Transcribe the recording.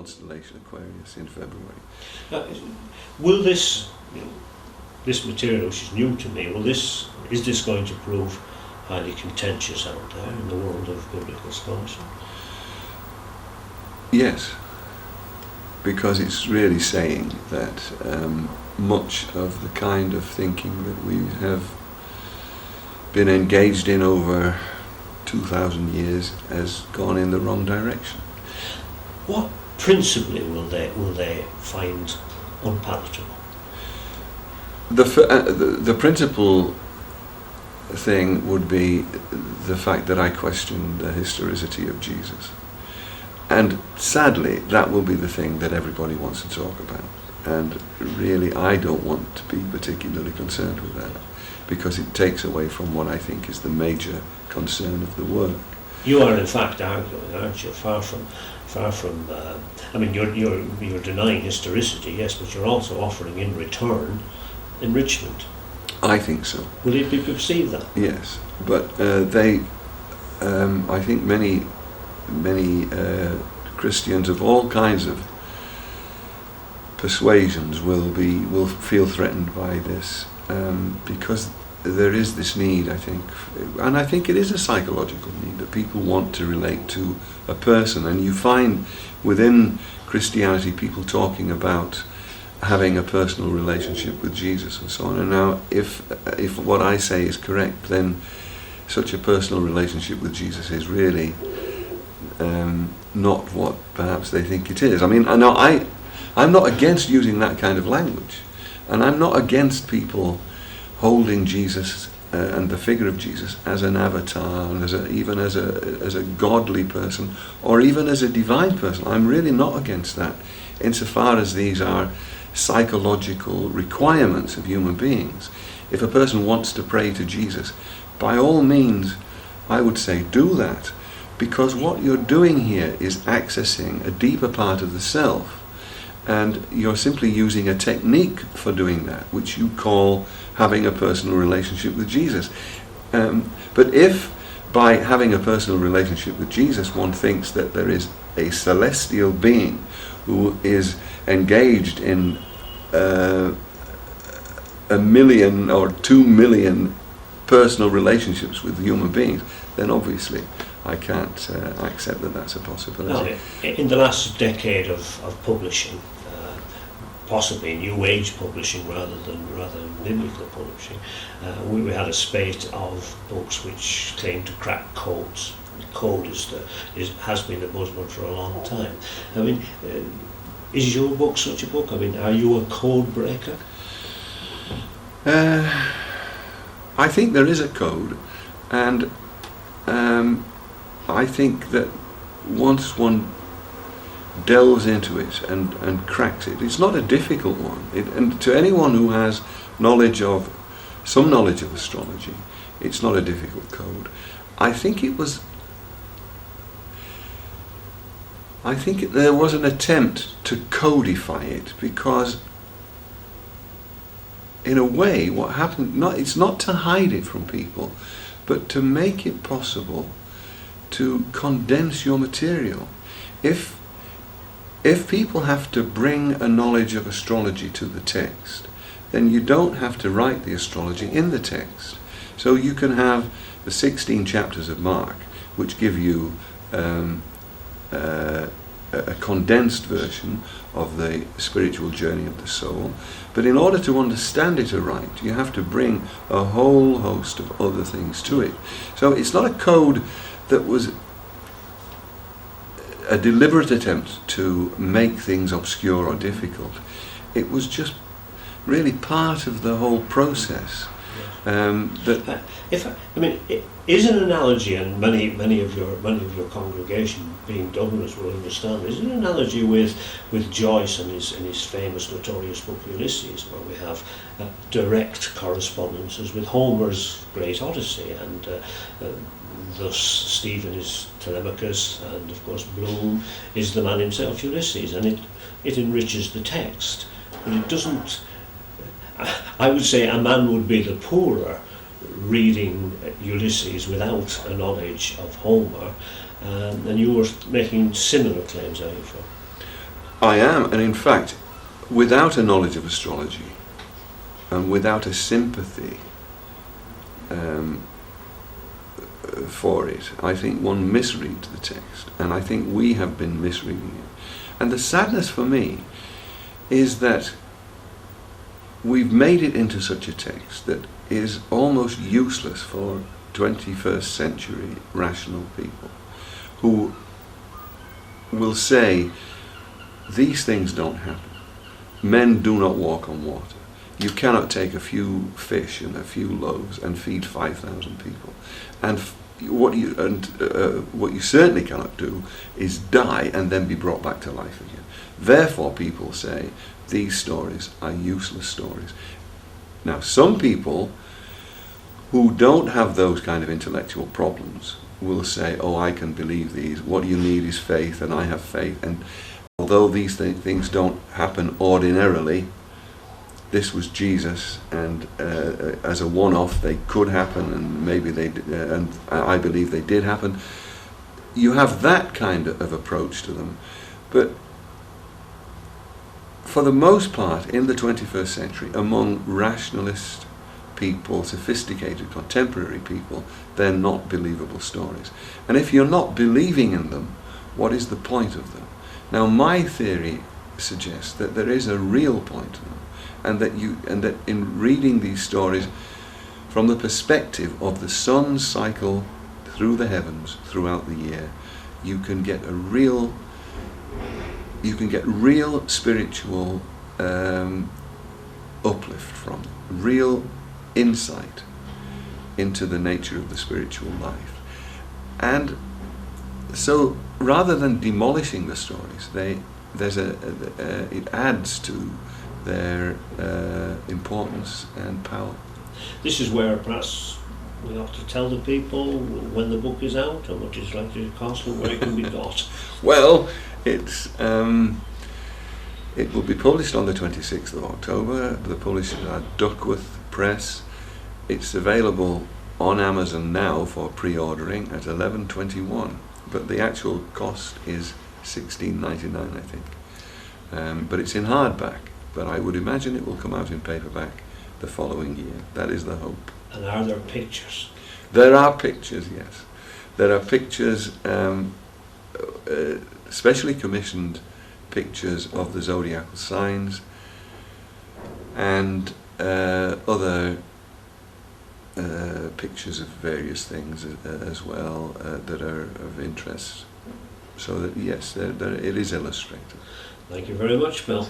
constellation Aquarius in February. Will this, this material, which is new to me, is this going to prove highly contentious out there in the world of biblical scholarship? Yes, because it's really saying that much of the kind of thinking that we have been engaged in over 2,000 years has gone in the wrong direction. What principally will they find unpalatable? The principal thing would be the fact that I question the historicity of Jesus. And sadly, that will be the thing that everybody wants to talk about. And really, I don't want to be particularly concerned with that, because it takes away from what I think is the major concern of the work. You are in fact arguing, aren't you? Far from. I mean, you're denying historicity, yes, but you're also offering in return enrichment. I think so. Will it be perceived that? Yes, but I think many Christians of all kinds of persuasions will feel threatened by this, because there is this need, I think, and I think it is a psychological need, that people want to relate to a person, and you find within Christianity people talking about having a personal relationship with Jesus and so on. And now if what I say is correct, then such a personal relationship with Jesus is really not what perhaps they think it is. I mean, I'm not against using that kind of language, and I'm not against people holding Jesus and the figure of Jesus as an avatar, and even as a godly person, or even as a divine person. I'm really not against that, insofar as these are psychological requirements of human beings. If a person wants to pray to Jesus, by all means, I would say do that, because what you're doing here is accessing a deeper part of the self, and you're simply using a technique for doing that, which you call having a personal relationship with Jesus. But if by having a personal relationship with Jesus one thinks that there is a celestial being who is engaged in 1 million or 2 million personal relationships with human beings, then obviously I can't accept that that's a possibility. Now, in the last decade of publishing, possibly New Age publishing rather than biblical publishing, we had a spate of books which claim to crack codes. Code has been the buzzword for a long time. I mean, is your book such a book? I mean, are you a code breaker? I think there is a code, and I think that once one delves into it and cracks it, it's not a difficult one. And to anyone who has some knowledge of astrology, it's not a difficult code. I think there was an attempt to codify it, because in a way what happened, it's not to hide it from people, but to make it possible to condense your material. If people have to bring a knowledge of astrology to the text, then you don't have to write the astrology in the text. So you can have the 16 chapters of Mark, which give you a condensed version of the spiritual journey of the soul. But in order to understand it aright, you have to bring a whole host of other things to it. So it's not a code that was a deliberate attempt to make things obscure or difficult. It was just really part of the whole process. Is an analogy, and many of your congregation, being Dubliners, will understand. Is an analogy with Joyce and his famous, notorious book Ulysses, where we have direct correspondences with Homer's great Odyssey, and thus Stephen is Telemachus, and of course Bloom is the man himself, Ulysses, and it enriches the text, but it doesn't. I would say a man would be the poorer reading Ulysses without a knowledge of Homer, and you were making similar claims, are you, Phil? I am, and in fact, without a knowledge of astrology and without a sympathy for it, I think one misreads the text, and I think we have been misreading it. And the sadness for me is that we've made it into such a text that is almost useless for 21st century rational people who will say, these things don't happen. Men do not walk on water. You cannot take a few fish and a few loaves and feed 5,000 people. And what you certainly cannot do is die and then be brought back to life again. Therefore, people say these stories are useless stories. Now, some people who don't have those kind of intellectual problems will say, oh, I can believe these. What you need is faith, and I have faith. And although these things don't happen ordinarily, this was Jesus, and as a one-off they could happen, and maybe they did, and I believe they did happen. You have that kind of approach to them, but for the most part in the 21st century, among rationalist people, sophisticated contemporary people, they're not believable stories. And if you're not believing in them, what is the point of them? Now, my theory suggests that there is a real point to them, and that in reading these stories from the perspective of the sun's cycle through the heavens throughout the year, you can get real spiritual uplift from them, real insight into the nature of the spiritual life. And so, rather than demolishing the stories, it adds to their importance and power. This is where perhaps we ought to tell the people when the book is out, how much it's likely to cost, and where it can be got. Well, it will be published on the 26th of October. The publishers are Duckworth Press. It's available on Amazon now for pre-ordering at $11.21, but the actual cost is $16.99, I think. But it's in hardback, but I would imagine it will come out in paperback the following year. That is the hope. And are there pictures? There are pictures, yes. There are pictures, specially commissioned pictures of the zodiacal signs, and other pictures of various things as well that are of interest. So that, yes, it is illustrated. Thank you very much, Bill.